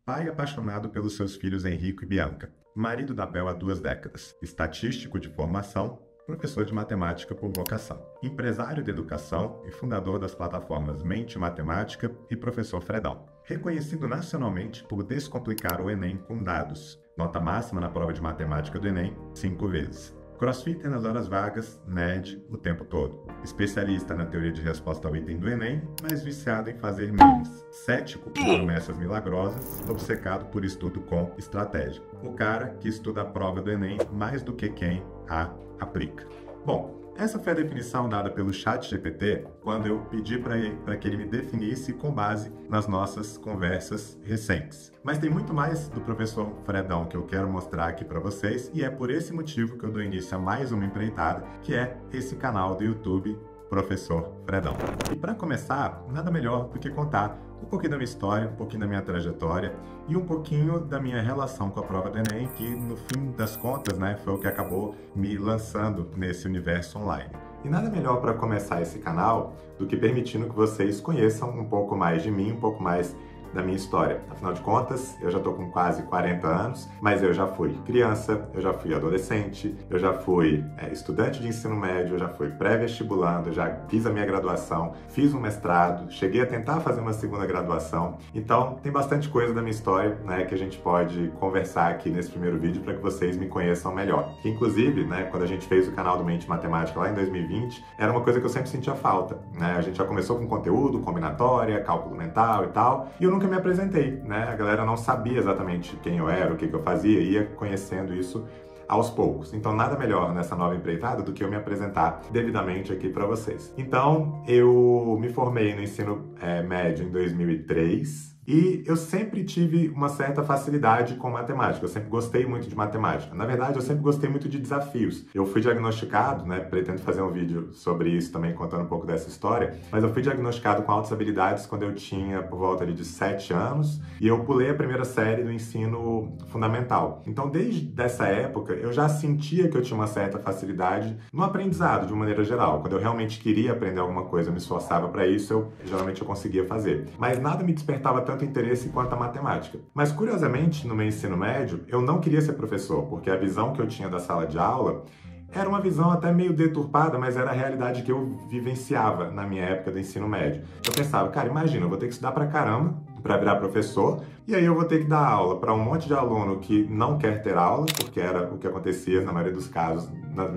pai apaixonado pelos seus filhos Henrico e Bianca, marido da Bel há 2 décadas, estatístico de formação, professor de matemática por vocação, empresário de educação e fundador das plataformas Mente Matemática e Professor Fredão. Reconhecido nacionalmente por descomplicar o Enem com dados, nota máxima na prova de matemática do Enem 5 vezes. Crossfitter nas horas vagas, nerd o tempo todo. Especialista na teoria de resposta ao item do Enem, mas viciado em fazer memes. Cético por promessas milagrosas, obcecado por estudo com estratégia. O cara que estuda a prova do Enem mais do que quem a aplica. Bom, essa foi a definição dada pelo ChatGPT quando eu pedi para que ele me definisse com base nas nossas conversas recentes. Mas tem muito mais do professor Fredão que eu quero mostrar aqui para vocês e é por esse motivo que eu dou início a mais uma empreitada, que é esse canal do YouTube Professor Fredão. E para começar, nada melhor do que contar um pouquinho da minha história, um pouquinho da minha trajetória e um pouquinho da minha relação com a prova do Enem, que no fim das contas, foi o que acabou me lançando nesse universo online. E nada melhor para começar esse canal do que permitindo que vocês conheçam um pouco mais de mim, um pouco mais da minha história. Afinal de contas, eu já estou com quase 40 anos, mas eu já fui criança, eu já fui adolescente, eu já fui estudante de ensino médio, eu já fui pré-vestibulando, eu já fiz a minha graduação, fiz um mestrado, cheguei a tentar fazer uma segunda graduação. Então, tem bastante coisa da minha história, que a gente pode conversar aqui nesse primeiro vídeo para que vocês me conheçam melhor. Que, inclusive, quando a gente fez o canal do Mente Matemática lá em 2020, era uma coisa que eu sempre sentia falta. A gente já começou com conteúdo, combinatória, cálculo mental e tal, e eu nunca me apresentei, A galera não sabia exatamente quem eu era, o que eu fazia, ia conhecendo isso aos poucos. Então, nada melhor nessa nova empreitada do que eu me apresentar devidamente aqui para vocês. Então, eu me formei no ensino médio em 2003, e eu sempre tive uma certa facilidade com matemática, eu sempre gostei muito de matemática. Na verdade, eu sempre gostei muito de desafios. Eu fui diagnosticado, pretendo fazer um vídeo sobre isso também, contando um pouco dessa história, mas eu fui diagnosticado com altas habilidades quando eu tinha por volta de 7 anos, e eu pulei a primeira série do ensino fundamental. Então, desde essa época, eu já sentia que eu tinha uma certa facilidade no aprendizado, de uma maneira geral. Quando eu realmente queria aprender alguma coisa, eu me esforçava para isso, geralmente eu conseguia fazer. Mas nada me despertava tanto interesse quanto a matemática. Mas, curiosamente, no meu ensino médio, eu não queria ser professor, porque a visão que eu tinha da sala de aula era uma visão até meio deturpada, mas era a realidade que eu vivenciava na minha época do ensino médio. Eu pensava, cara, imagina, eu vou ter que estudar pra caramba para virar professor, e aí eu vou ter que dar aula para um monte de aluno que não quer ter aula, porque era o que acontecia na maioria dos casos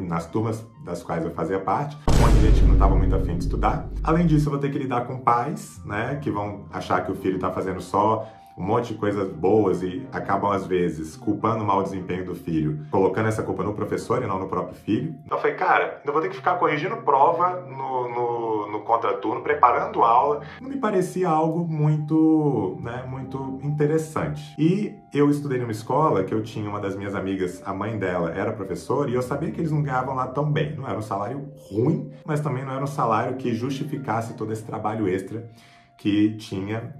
nas turmas das quais eu fazia parte, um monte de gente que não estava muito afim de estudar. Além disso, eu vou ter que lidar com pais, que vão achar que o filho está fazendo só um monte de coisas boas e acabam, às vezes, culpando o mau desempenho do filho, colocando essa culpa no professor e não no próprio filho. Então eu falei, cara, eu vou ter que ficar corrigindo prova no contraturno, preparando aula. Não me parecia algo muito interessante. E eu estudei numa escola que eu tinha uma das minhas amigas, a mãe dela era professora, e eu sabia que eles não ganhavam lá tão bem. Não era um salário ruim, mas também não era um salário que justificasse todo esse trabalho extra que tinha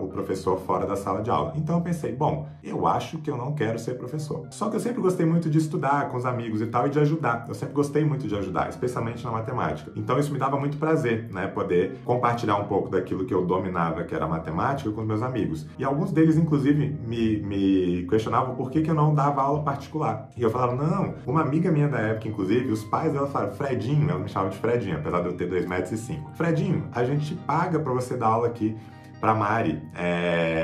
o professor fora da sala de aula. Então eu pensei, bom, eu acho que eu não quero ser professor. Só que eu sempre gostei muito de estudar com os amigos e tal, e de ajudar. Eu sempre gostei muito de ajudar, especialmente na matemática. Então isso me dava muito prazer, poder compartilhar um pouco daquilo que eu dominava, que era a matemática, com os meus amigos. E alguns deles, inclusive, me questionavam por que eu não dava aula particular. E eu falava, não, uma amiga minha da época, inclusive, os pais dela falaram, Fredinho, ela me chamava de Fredinho, apesar de eu ter 2,5 metros. Fredinho, a gente paga para você dar aula aqui pra Mari.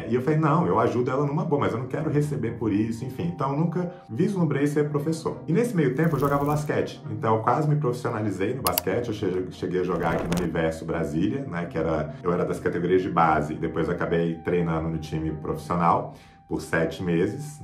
E eu falei, não, eu ajudo ela numa boa, mas eu não quero receber por isso, enfim. Então eu nunca vislumbrei ser professor. E nesse meio tempo eu jogava basquete. Então eu quase me profissionalizei no basquete. Eu cheguei a jogar aqui no Universo Brasília, eu era das categorias de base, depois acabei treinando no time profissional por 7 meses,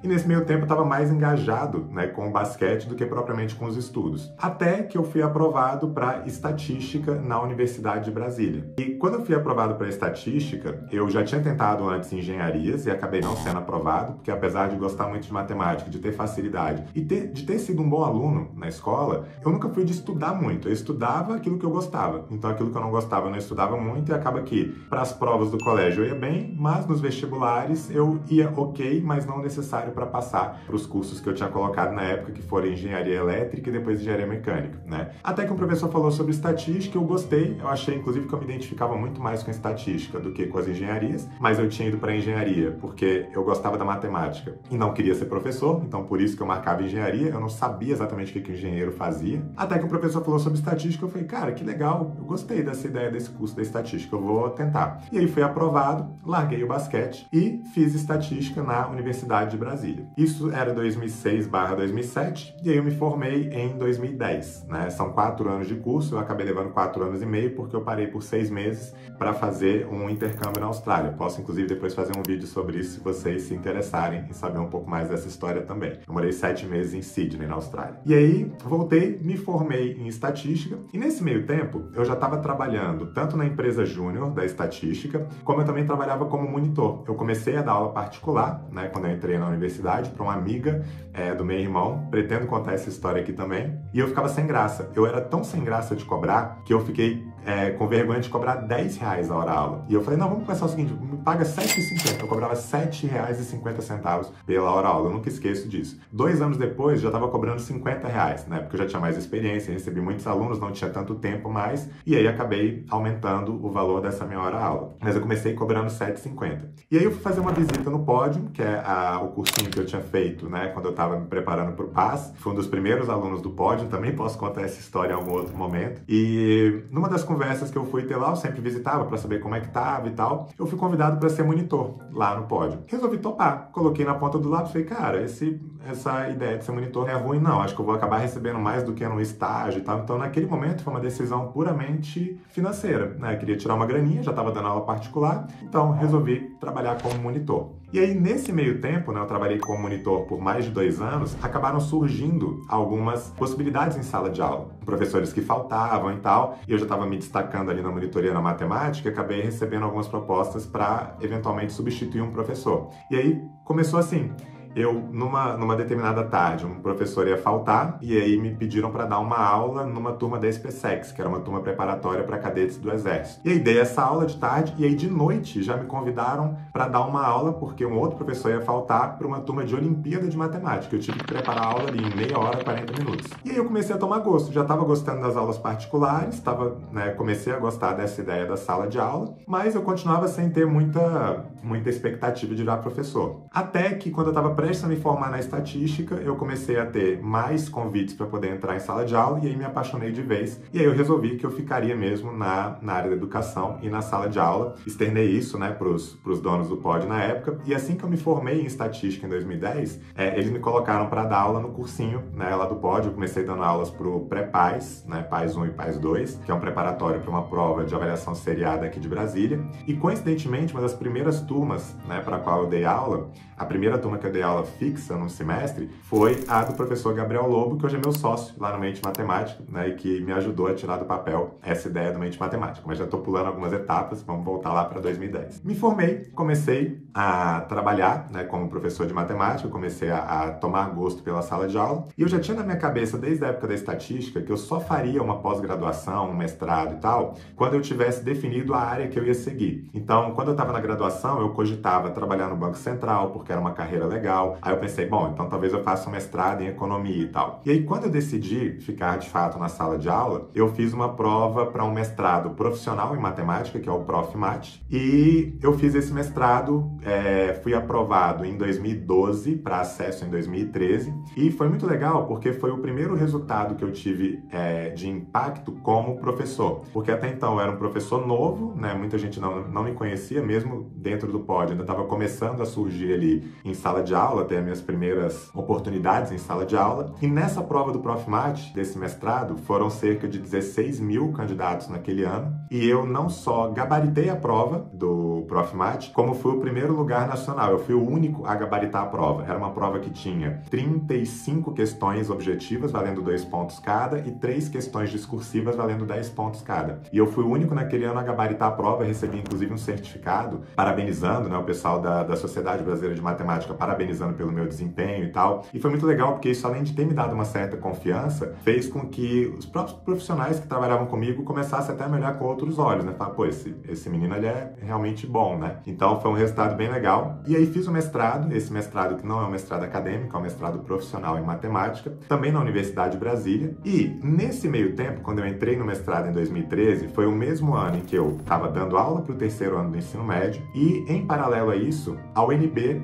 E nesse meio tempo eu estava mais engajado, com o basquete do que propriamente com os estudos. Até que eu fui aprovado para estatística na Universidade de Brasília. E quando eu fui aprovado para estatística, eu já tinha tentado antes engenharias e acabei não sendo aprovado, porque apesar de gostar muito de matemática, de ter facilidade e de ter sido um bom aluno na escola, eu nunca fui de estudar muito. Eu estudava aquilo que eu gostava. Então aquilo que eu não gostava eu não estudava muito, e acaba que para as provas do colégio eu ia bem, mas nos vestibulares eu eu ia ok, mas não necessário para passar para os cursos que eu tinha colocado na época, que foram engenharia elétrica e depois engenharia mecânica, né? Até que um professor falou sobre estatística, eu gostei, eu achei inclusive que eu me identificava muito mais com estatística do que com as engenharias, mas eu tinha ido para engenharia porque eu gostava da matemática e não queria ser professor, então por isso que eu marcava engenharia, eu não sabia exatamente o que o engenheiro fazia. Até que o professor falou sobre estatística, eu falei, cara, que legal, eu gostei dessa ideia desse curso da estatística, eu vou tentar. E aí fui aprovado, larguei o basquete e fiz estatística na Universidade de Brasília. Isso era 2006/2007 e aí eu me formei em 2010, né? São 4 anos de curso, eu acabei levando 4 anos e meio porque eu parei por 6 meses para fazer um intercâmbio na Austrália. Posso inclusive depois fazer um vídeo sobre isso se vocês se interessarem em saber um pouco mais dessa história também. Eu morei 7 meses em Sydney, na Austrália. E aí voltei, me formei em estatística e nesse meio tempo eu já estava trabalhando tanto na empresa júnior da estatística, como eu também trabalhava como monitor. Eu comecei a dar aula particular, né, quando eu entrei na universidade, para uma amiga do meu irmão. Pretendo contar essa história aqui também. E eu ficava sem graça. Eu era tão sem graça de cobrar que eu fiquei com vergonha de cobrar R$10 a hora aula. E eu falei, não, vamos começar o seguinte, me paga R$7,50. Eu cobrava R$7,50 pela hora aula. Eu nunca esqueço disso. 2 anos depois, já estava cobrando R$50, né? Porque eu já tinha mais experiência, recebi muitos alunos, não tinha tanto tempo mais. E aí acabei aumentando o valor dessa minha hora aula. Mas eu comecei cobrando R$7,50. E aí eu fui fazer uma visita no Pódio, que é o cursinho que eu tinha feito, né? Quando eu estava me preparando para o PAS. Fui um dos primeiros alunos do Pódio. Também posso contar essa história em algum outro momento. E numa das conversas que eu fui ter lá, eu sempre visitava para saber como é que tava e tal. Eu fui convidado para ser monitor lá no Pódio. Resolvi topar. Coloquei na ponta do lápis e falei, cara, essa ideia de ser monitor não é ruim, não. Acho que eu vou acabar recebendo mais do que no estágio e tal. Então, naquele momento, foi uma decisão puramente financeira, né? Eu queria tirar uma graninha, já estava dando aula particular, então resolvi trabalhar como monitor. E aí, nesse meio tempo, né, eu trabalhei como monitor por mais de 2 anos, acabaram surgindo algumas possibilidades em sala de aula. Professores que faltavam e tal, e eu já estava me destacando ali na monitoria na matemática, acabei recebendo algumas propostas para, eventualmente, substituir um professor. E aí, começou assim. Numa determinada tarde, um professor ia faltar e aí me pediram para dar uma aula numa turma da SpaceX, que era uma turma preparatória para cadetes do Exército. E aí dei essa aula de tarde e aí de noite já me convidaram para dar uma aula porque um outro professor ia faltar para uma turma de Olimpíada de Matemática. Eu tive que preparar a aula ali em meia hora, 40 minutos. E aí eu comecei a tomar gosto, já estava gostando das aulas particulares, comecei a gostar dessa ideia da sala de aula, mas eu continuava sem ter muita expectativa de virar professor. Até que quando eu estava prestes a me formar na estatística, eu comecei a ter mais convites para poder entrar em sala de aula e aí me apaixonei de vez. E aí eu resolvi que eu ficaria mesmo na área da educação e na sala de aula. Externei isso, né, pros donos do Pódio na época. E assim que eu me formei em estatística em 2010, eles me colocaram para dar aula no cursinho, né, lá do Pódio. Eu comecei dando aulas pro pré-PAS, né, PAS 1 e PAS 2, que é um preparatório para uma prova de avaliação seriada aqui de Brasília. E coincidentemente, uma das primeiras turmas, né, para a qual eu dei aula, a primeira turma que eu dei aula fixa num semestre foi a do professor Gabriel Lobo, que hoje é meu sócio lá no Mente Matemática, né, e que me ajudou a tirar do papel essa ideia do Mente Matemática. Mas já estou pulando algumas etapas, vamos voltar lá para 2010. Me formei, comecei a trabalhar, né, como professor de matemática, comecei a tomar gosto pela sala de aula, e eu já tinha na minha cabeça, desde a época da estatística, que eu só faria uma pós-graduação, um mestrado e tal, quando eu tivesse definido a área que eu ia seguir. Então, quando eu estava na graduação, eu cogitava trabalhar no Banco Central, porque era uma carreira legal. Aí eu pensei, bom, então talvez eu faça um mestrado em economia e tal. E aí, quando eu decidi ficar de fato na sala de aula, eu fiz uma prova para um mestrado profissional em matemática, que é o ProfMat, e eu fiz esse mestrado, fui aprovado em 2012 para acesso em 2013, e foi muito legal porque foi o primeiro resultado que eu tive de impacto como professor, porque até então eu era um professor novo, né? Muita gente não me conhecia, mesmo dentro do Pódio, ainda estava começando a surgir ali em sala de aula, ter as minhas primeiras oportunidades em sala de aula. E nessa prova do ProfMat, desse mestrado, foram cerca de 16 mil candidatos naquele ano. E eu não só gabaritei a prova do ProfMat, como fui o primeiro lugar nacional. Eu fui o único a gabaritar a prova. Era uma prova que tinha 35 questões objetivas, valendo 2 pontos cada, e 3 questões discursivas, valendo 10 pontos cada. E eu fui o único naquele ano a gabaritar a prova, recebi inclusive um certificado parabenizando, né, o pessoal da Sociedade Brasileira de Matemática parabenizando parabenizando pelo meu desempenho e tal. E foi muito legal porque isso, além de ter me dado uma certa confiança, fez com que os próprios profissionais que trabalhavam comigo começassem até a me olhar com outros olhos, né? Falar, pô, esse menino, ele é realmente bom, né? Então foi um resultado bem legal. E aí fiz o mestrado, esse mestrado que não é um mestrado acadêmico, é um mestrado profissional em matemática, também na Universidade de Brasília. E nesse meio tempo, quando eu entrei no mestrado em 2013, foi o mesmo ano em que eu estava dando aula para o terceiro ano do ensino médio e, em paralelo a isso, a UNB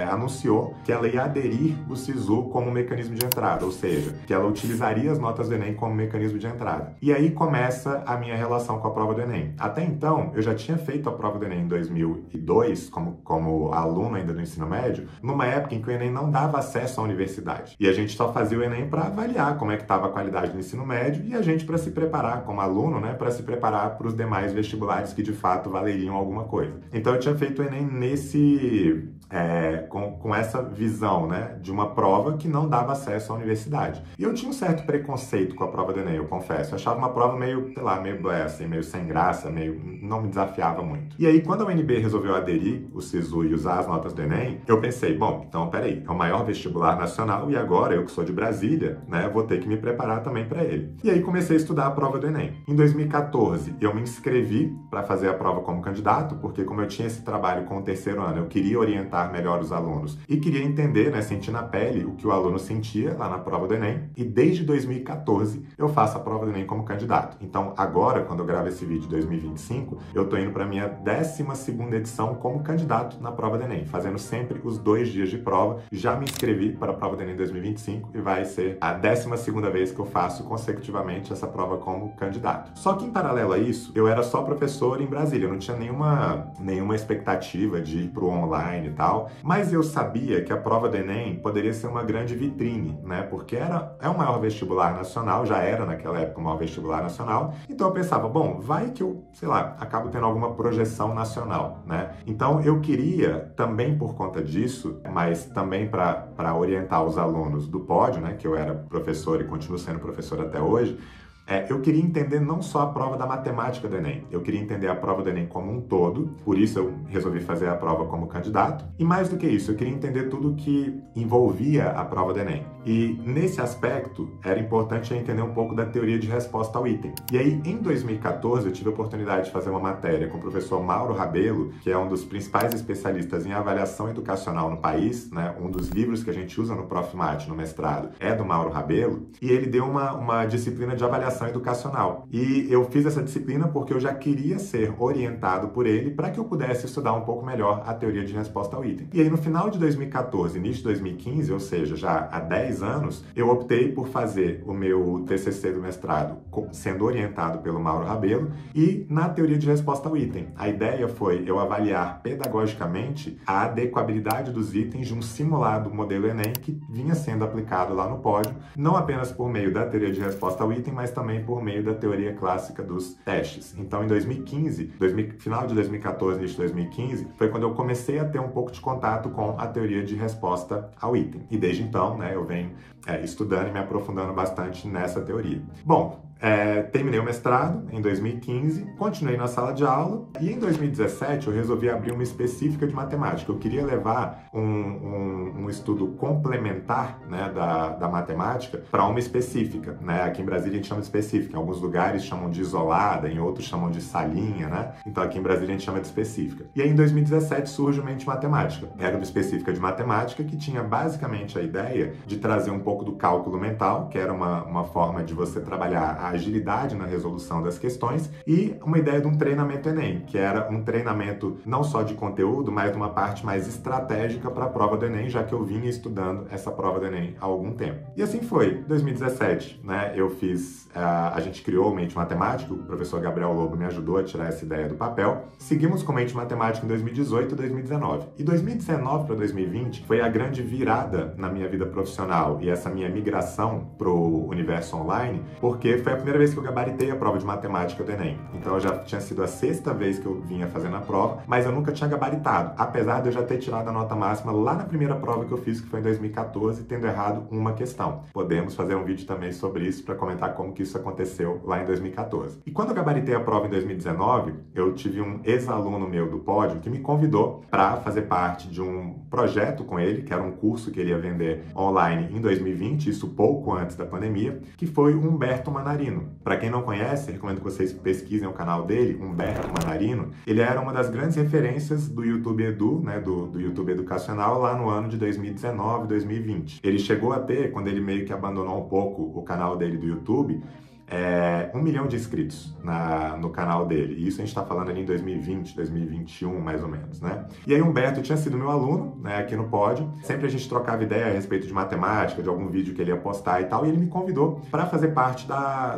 anunciou que ela ia aderir o SISU como mecanismo de entrada, ou seja, que ela utilizaria as notas do Enem como mecanismo de entrada. E aí começa a minha relação com a prova do Enem. Até então, eu já tinha feito a prova do Enem em 2002, como aluno ainda do ensino médio, numa época em que o Enem não dava acesso à universidade. E a gente só fazia o Enem para avaliar como é que estava a qualidade do ensino médio e a gente para se preparar como aluno, né, para se preparar para os demais vestibulares que de fato valeriam alguma coisa. Então eu tinha feito o Enem com essa visão, né, de uma prova que não dava acesso à universidade. E eu tinha um certo preconceito com a prova do Enem, eu confesso. Eu achava uma prova meio, sei lá, meio blé, assim, meio sem graça, não me desafiava muito. E aí, quando a UNB resolveu aderir o SISU e usar as notas do Enem, eu pensei, bom, então peraí, é o maior vestibular nacional e agora eu que sou de Brasília, né, vou ter que me preparar também para ele. E aí comecei a estudar a prova do Enem. Em 2014, eu me inscrevi para fazer a prova como candidato, porque como eu tinha esse trabalho com o terceiro ano, eu queria orientar melhor os alunos e queria entender, né, sentir na pele o que o aluno sentia lá na prova do Enem. E desde 2014 eu faço a prova do Enem como candidato. Então agora, quando eu gravo esse vídeo em 2025, eu tô indo para minha 12ª edição como candidato na prova do Enem, fazendo sempre os 2 dias de prova. Já me inscrevi para a prova do Enem 2025 e vai ser a 12ª vez que eu faço consecutivamente essa prova como candidato. Só que em paralelo a isso, eu era só professor em Brasília, eu não tinha nenhuma expectativa de ir pro online e tal, mas eu sabia que a prova do Enem poderia ser uma grande vitrine, né? Porque é o maior vestibular nacional, já era naquela época o maior vestibular nacional, então eu pensava, bom, vai que eu, sei lá, acabo tendo alguma projeção nacional, né? Então eu queria, também por conta disso, mas também para orientar os alunos do pódio, né? Que eu era professor e continuo sendo professor até hoje, eu queria entender não só a prova da matemática do Enem, eu queria entender a prova do Enem como um todo, por isso eu resolvi fazer a prova como candidato, e mais do que isso, eu queria entender tudo que envolvia a prova do Enem. E nesse aspecto, era importante eu entender um pouco da teoria de resposta ao item. E aí, em 2014, eu tive a oportunidade de fazer uma matéria com o professor Mauro Rabelo, que é um dos principais especialistas em avaliação educacional no país, né? Um dos livros que a gente usa no Profimate, no mestrado, é do Mauro Rabelo, e ele deu uma disciplina de avaliação educacional. E eu fiz essa disciplina porque eu já queria ser orientado por ele para que eu pudesse estudar um pouco melhor a teoria de resposta ao item. E aí, no final de 2014, início de 2015, ou seja, já há 10 anos, eu optei por fazer o meu TCC do mestrado sendo orientado pelo Mauro Rabelo e na teoria de resposta ao item. A ideia foi eu avaliar pedagogicamente a adequabilidade dos itens de um simulado modelo Enem que vinha sendo aplicado lá no pódio, não apenas por meio da teoria de resposta ao item, mas também por meio da teoria clássica dos testes. Então, em 2015, final de 2014, início de 2015, foi quando eu comecei a ter um pouco de contato com a teoria de resposta ao item. E desde então, né, eu venho estudando e me aprofundando bastante nessa teoria. Bom, terminei o mestrado em 2015, continuei na sala de aula e em 2017 eu resolvi abrir uma específica de matemática. Eu queria levar um estudo complementar, né, da matemática para uma específica, né? Aqui em Brasília a gente chama de específica, em alguns lugares chamam de isolada, em outros chamam de salinha, né? Então aqui em Brasília a gente chama de específica. E aí em 2017 surge o Mente Matemática. Era uma específica de matemática que tinha basicamente a ideia de trazer um pouco do cálculo mental, que era uma forma de você trabalhar a agilidade na resolução das questões, e uma ideia de um treinamento Enem, que era um treinamento não só de conteúdo, mas de uma parte mais estratégica para a prova do Enem, já que eu vinha estudando essa prova do Enem há algum tempo. E assim foi. Em 2017, né, a gente criou o Mente Matemática, o professor Gabriel Lobo me ajudou a tirar essa ideia do papel. Seguimos com Mente Matemática em 2018 e 2019. E 2019 para 2020 foi a grande virada na minha vida profissional e essa minha migração para o universo online, porque foi a a primeira vez que eu gabaritei a prova de matemática do Enem. Então já tinha sido a 6ª vez que eu vinha fazendo a prova, mas eu nunca tinha gabaritado, apesar de eu já ter tirado a nota máxima lá na primeira prova que eu fiz, que foi em 2014, tendo errado uma questão. Podemos fazer um vídeo também sobre isso para comentar como que isso aconteceu lá em 2014. E quando eu gabaritei a prova em 2019, eu tive um ex-aluno meu do pódio que me convidou para fazer parte de um projeto com ele, que era um curso que ele ia vender online em 2020, isso pouco antes da pandemia, que foi o Humberto Manarino. Para quem não conhece, recomendo que vocês pesquisem o canal dele, Humberto Manarino. Ele era uma das grandes referências do YouTube Edu, né, do YouTube educacional, lá no ano de 2019, 2020. Ele chegou a ter, quando ele meio que abandonou um pouco o canal dele do YouTube, 1 milhão de inscritos no canal dele. E isso a gente está falando ali em 2020, 2021, mais ou menos, né? E aí o Humberto tinha sido meu aluno, né, aqui no pódio. Sempre a gente trocava ideia a respeito de matemática, de algum vídeo que ele ia postar e tal. E ele me convidou para fazer parte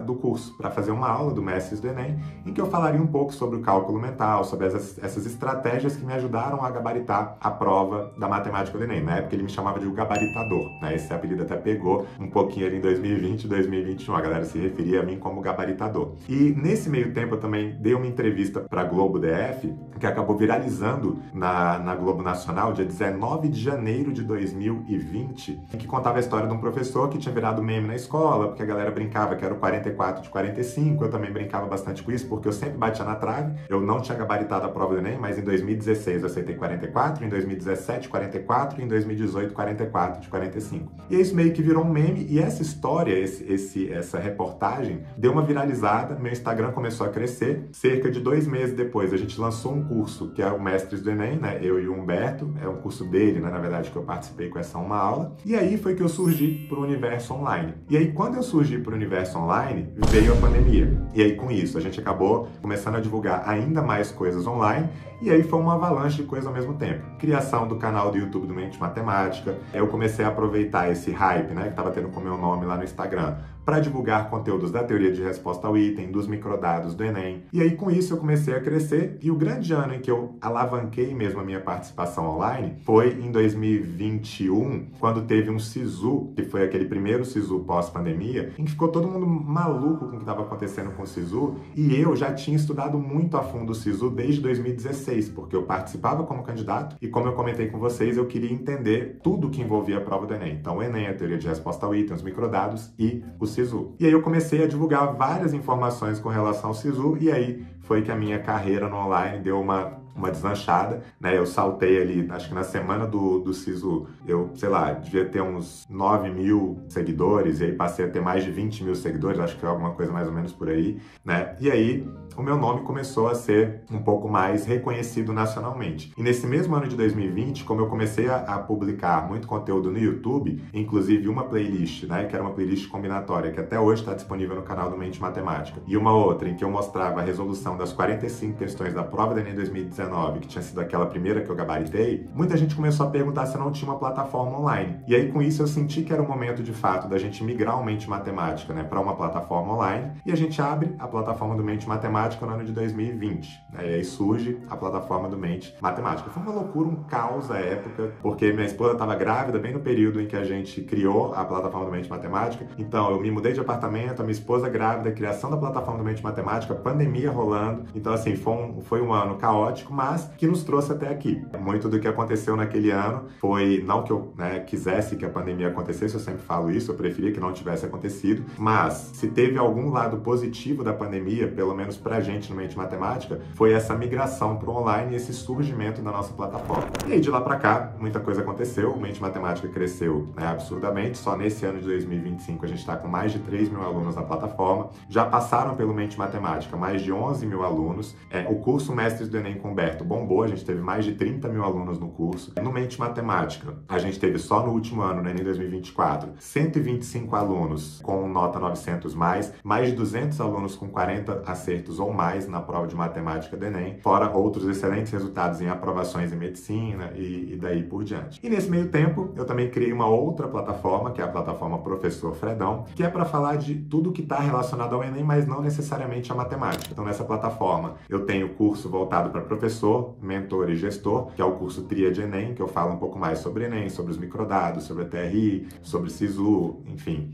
do curso, para fazer uma aula do Mestres do Enem, em que eu falaria um pouco sobre o cálculo mental, sobre essas estratégias que me ajudaram a gabaritar a prova da matemática do Enem. Na época ele me chamava de o gabaritador, né? Esse apelido até pegou um pouquinho ali em 2020 e 2021. A galera se referia a mim como gabaritador. E nesse meio tempo eu também dei uma entrevista para a Globo DF, que acabou viralizando na Globo Nacional, dia 19 de janeiro de 2020, que contava a história de um professor que tinha virado meme na escola, porque a galera brincava que era o 44 de 45, eu também brincava bastante com isso, porque eu sempre batia na trave, eu não tinha gabaritado a prova do Enem, mas em 2016 eu aceitei 44, em 2017 44, e em 2018 44 de 45. E isso meio que virou um meme, e essa história, essa reportagem, deu uma viralizada, meu Instagram começou a crescer. Cerca de 2 meses depois, a gente lançou um curso, que é o Mestres do Enem, né? Eu e o Humberto, é um curso dele, né? Na verdade, que eu participei com essa uma aula. E aí foi que eu surgi para o universo online. E aí, quando eu surgi para o universo online, veio a pandemia. E aí, com isso, a gente acabou começando a divulgar ainda mais coisas online. E aí foi uma avalanche de coisas ao mesmo tempo. Criação do canal do YouTube do Mente Matemática. Eu comecei a aproveitar esse hype, né? Que estava tendo com o meu nome lá no Instagram, para divulgar conteúdos da teoria de resposta ao item, dos microdados do Enem. E aí, com isso, eu comecei a crescer. E o grande ano em que eu alavanquei mesmo a minha participação online foi em 2021, quando teve um Sisu, que foi aquele primeiro Sisu pós-pandemia, em que ficou todo mundo maluco com o que estava acontecendo com o Sisu. E eu já tinha estudado muito a fundo o Sisu desde 2016, porque eu participava como candidato e, como eu comentei com vocês, eu queria entender tudo que envolvia a prova do Enem. Então, o Enem, a teoria de resposta ao item, os microdados e o Sisu. E aí eu comecei a divulgar várias informações com relação ao Sisu, e aí foi que a minha carreira no online deu uma deslanchada, né? Eu saltei ali, acho que na semana do Sisu, eu, sei lá, devia ter uns 9 mil seguidores, e aí passei a ter mais de 20 mil seguidores, acho que foi alguma coisa mais ou menos por aí, né? E aí o meu nome começou a ser um pouco mais reconhecido nacionalmente. E nesse mesmo ano de 2020, como eu comecei a publicar muito conteúdo no YouTube, inclusive uma playlist, né, que era uma playlist combinatória, que até hoje está disponível no canal do Mente Matemática, e uma outra em que eu mostrava a resolução das 45 questões da prova do Enem 2019, que tinha sido aquela primeira que eu gabaritei, muita gente começou a perguntar se eu não tinha uma plataforma online. E aí, com isso, eu senti que era o momento, de fato, da gente migrar o Mente Matemática, né, para uma plataforma online, e a gente abre a plataforma do Mente Matemática no ano de 2020, né? E aí surge a plataforma do Mente Matemática. Foi uma loucura, um caos à época, porque minha esposa estava grávida bem no período em que a gente criou a plataforma do Mente Matemática. Então eu me mudei de apartamento, a minha esposa grávida, criação da plataforma do Mente Matemática, pandemia rolando. Então assim, foi um ano caótico, mas que nos trouxe até aqui. Muito do que aconteceu naquele ano foi, não que eu, né, quisesse que a pandemia acontecesse, eu sempre falo isso, eu preferia que não tivesse acontecido, mas se teve algum lado positivo da pandemia, pelo menos pra gente no Mente Matemática, foi essa migração para o online e esse surgimento da nossa plataforma. E aí de lá para cá, muita coisa aconteceu, o Mente Matemática cresceu, né, absurdamente. Só nesse ano de 2025 a gente está com mais de 3 mil alunos na plataforma. Já passaram pelo Mente Matemática mais de 11 mil alunos. O curso Mestres do Enem com Humberto bombou, a gente teve mais de 30 mil alunos no curso. No Mente Matemática, a gente teve só no último ano, no Enem 2024, 125 alunos com nota 900+, mais de 200 alunos com 40 acertos ou mais na prova de matemática do Enem, fora outros excelentes resultados em aprovações em medicina e daí por diante. E nesse meio tempo, eu também criei uma outra plataforma, que é a plataforma Professor Fredão, que é para falar de tudo que está relacionado ao Enem, mas não necessariamente a matemática. Então, nessa plataforma, eu tenho curso voltado para professor professor, mentor e gestor, que é o curso Tríade Enem, que eu falo um pouco mais sobre Enem, sobre os microdados, sobre a TRI, sobre SISU, enfim.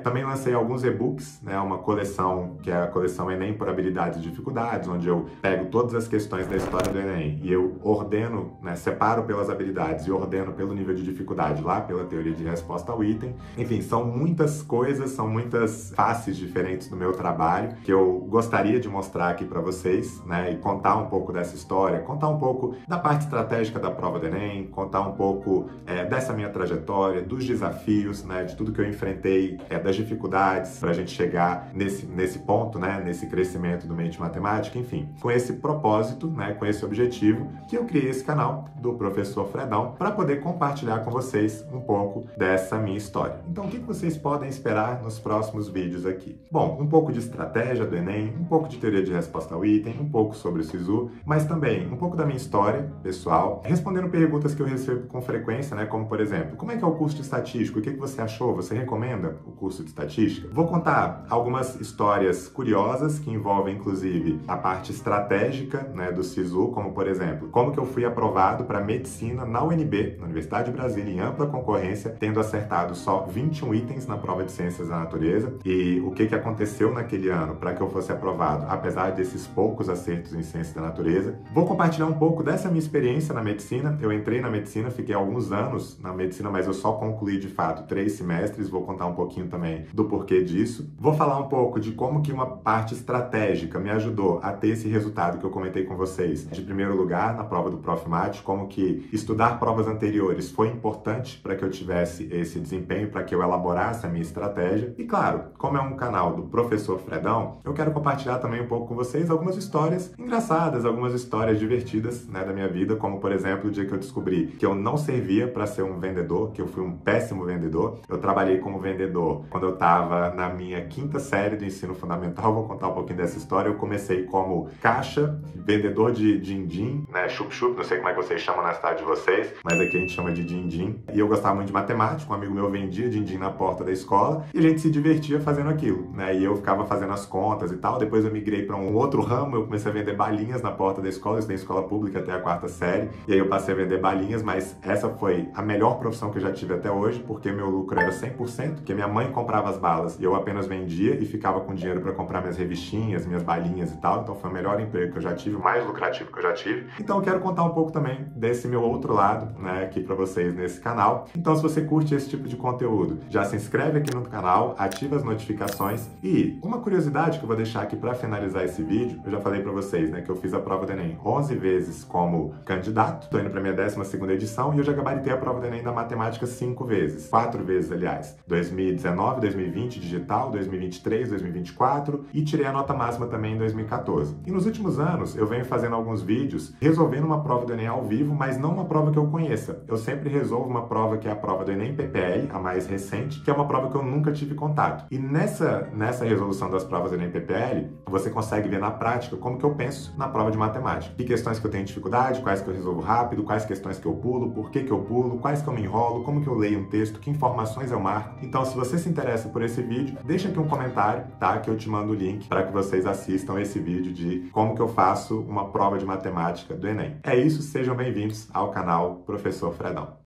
Também lancei alguns e-books, né, uma coleção, que é a coleção Enem por Habilidades e Dificuldades, onde eu pego todas as questões da história do Enem e eu ordeno, né, separo pelas habilidades e ordeno pelo nível de dificuldade lá, pela teoria de resposta ao item. Enfim, são muitas coisas, são muitas faces diferentes do meu trabalho que eu gostaria de mostrar aqui para vocês, né, e contar um pouco dessa história, contar um pouco da parte estratégica da prova do Enem, contar um pouco dessa minha trajetória, dos desafios, né, de tudo que eu enfrentei, das dificuldades para a gente chegar nesse ponto, né, nesse crescimento do Mente Matemática, enfim, com esse propósito, né, com esse objetivo, que eu criei esse canal do Professor Fredão para poder compartilhar com vocês um pouco dessa minha história. Então, o que vocês podem esperar nos próximos vídeos aqui? Bom, um pouco de estratégia do Enem, um pouco de teoria de resposta ao item, um pouco sobre o SISU, mas também um pouco da minha história pessoal, respondendo perguntas que eu recebo com frequência, né, como por exemplo, como é que é o curso de estatística? O que você achou? Você recomenda o curso de estatística? Vou contar algumas histórias curiosas que envolvem, inclusive, a parte estratégica, né, do SISU, como por exemplo, como que eu fui aprovado para medicina na UNB, na Universidade de Brasília, em ampla concorrência, tendo acertado só 21 itens na prova de Ciências da Natureza, e o que aconteceu naquele ano para que eu fosse aprovado, apesar desses poucos acertos em Ciências da Natureza. Vou compartilhar um pouco dessa minha experiência na medicina. Eu entrei na medicina, fiquei alguns anos na medicina, mas eu só concluí de fato 3 semestres. Vou contar um pouquinho também do porquê disso. Vou falar um pouco de como que uma parte estratégica me ajudou a ter esse resultado que eu comentei com vocês, de primeiro lugar na prova do Profimate, como que estudar provas anteriores foi importante para que eu tivesse esse desempenho, para que eu elaborasse a minha estratégia. E claro, como é um canal do Professor Fredão, eu quero compartilhar também um pouco com vocês algumas histórias engraçadas, algumas histórias divertidas, né, da minha vida, como por exemplo o dia que eu descobri que eu não servia para ser um vendedor, que eu fui um péssimo vendedor. Eu trabalhei como vendedor quando eu estava na minha 5ª série do ensino fundamental. Vou contar um pouquinho dessa história. Eu comecei como caixa, vendedor de din-din, né, chup-chup, não sei como é que vocês chamam na cidade de vocês, mas aqui a gente chama de din-din. E eu gostava muito de matemática, um amigo meu vendia din-din na porta da escola e a gente se divertia fazendo aquilo, né, e eu ficava fazendo as contas e tal. Depois eu migrei para um outro ramo, eu comecei a vender balinhas na porta da escola, eu estudei em escola pública até a 4ª série, e aí eu passei a vender balinhas, mas essa foi a melhor profissão que eu já tive até hoje, porque meu lucro era 100%, porque minha mãe comprava as balas e eu apenas vendia e ficava com dinheiro para comprar minhas revistinhas, minhas balinhas e tal. Então foi o melhor emprego que eu já tive, o mais lucrativo que eu já tive. Então eu quero contar um pouco também desse meu outro lado, né, aqui para vocês nesse canal. Então se você curte esse tipo de conteúdo, já se inscreve aqui no canal, ativa as notificações. E uma curiosidade que eu vou deixar aqui para finalizar esse vídeo, eu já falei para vocês, né, que eu fiz a prova do Enem 11 vezes como candidato, tô indo para minha 12ª edição e eu já gabaritei a prova do Enem da matemática 5 vezes, 4 vezes aliás, 2019, 2020 digital, 2023, 2024 e tirei a nota máxima também em 2014. E nos últimos anos eu venho fazendo alguns vídeos resolvendo uma prova do Enem ao vivo, mas não uma prova que eu conheça. Eu sempre resolvo uma prova que é a prova do Enem PPL, a mais recente, que é uma prova que eu nunca tive contato. E nessa resolução das provas do Enem PPL, você consegue ver na prática como que eu penso na prova de matemática. Que questões que eu tenho dificuldade, quais que eu resolvo rápido, quais questões que eu pulo, por que eu pulo, quais que eu me enrolo, como que eu leio um texto, que informações eu marco. Então, se você se interessa por esse vídeo, deixa aqui um comentário, tá? Que eu te mando o link para que vocês assistam esse vídeo de como que eu faço uma prova de matemática do Enem. É isso, sejam bem-vindos ao canal Professor Fredão.